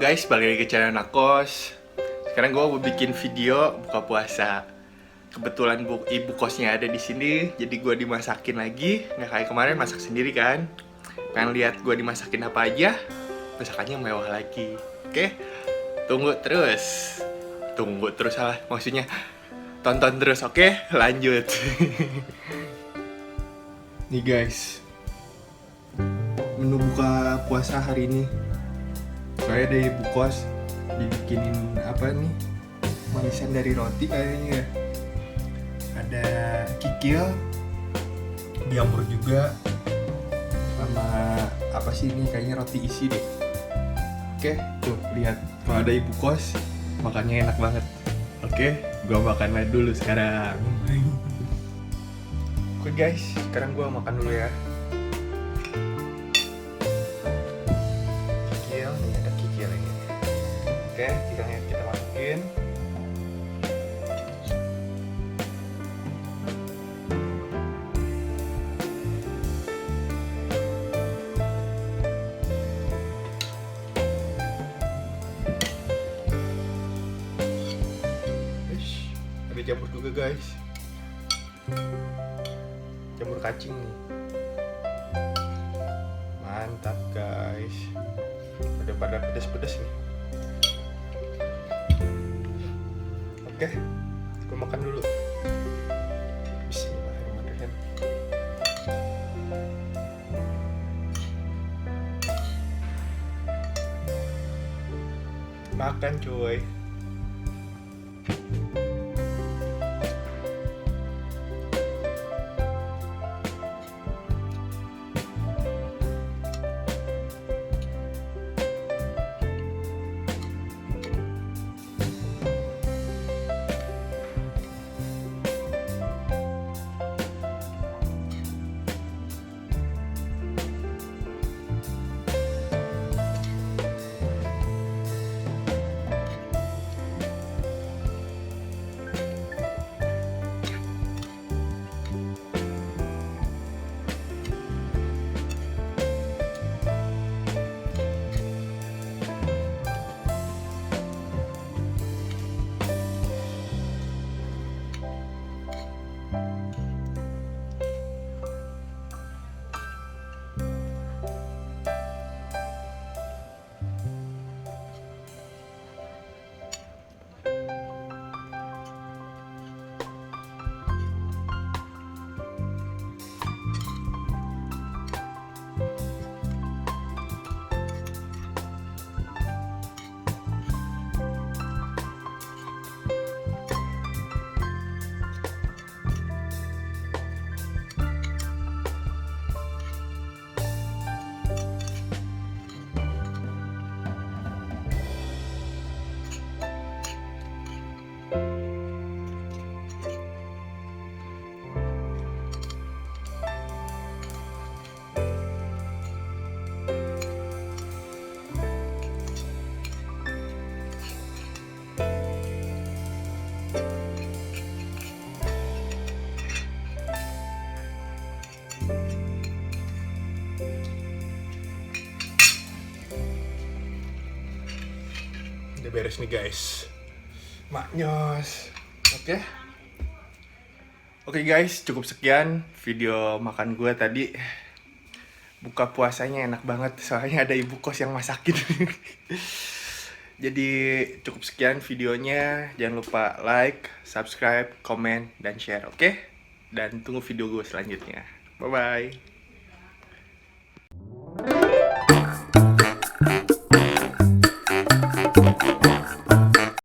Guys, balik lagi ke channel Nakos. Sekarang gue mau bikin video buka puasa. Kebetulan ibu kosnya ada di sini, jadi gue dimasakin lagi. Nggak kayak kemarin masak sendiri kan. Pengen lihat gue dimasakin apa aja. Masakannya mewah lagi. Oke, tunggu terus. Tunggu terus salah, maksudnya tonton terus. Oke, lanjut. Nih guys, menu buka puasa hari ini. Soalnya dari ibu kos dibikinin apa nih, manisan dari roti kayaknya ya. Ada kikil, jamur juga, sama apa sih ini, kayaknya roti isi deh. Oke, tuh lihat, kalau ada ibu kos makannya enak banget. Oke, gua makan dulu sekarang. Oke guys, sekarang gua makan dulu ya. Oke, kita masukin. Ada jamur juga guys. Jamur kacing nih. Mantap guys. Udah pada pedas-pedas nih. Oke, gue makan dulu. Bismillahirrahmanirrahim. Makan cuy. Udah beres nih guys, maknyos. Oke guys, cukup sekian video makan gue tadi. Buka puasanya enak banget, soalnya ada ibu kos yang masakin. Jadi cukup sekian videonya. Jangan lupa like, subscribe, komen, dan share. Oke? Dan tunggu video gue selanjutnya. Bye bye.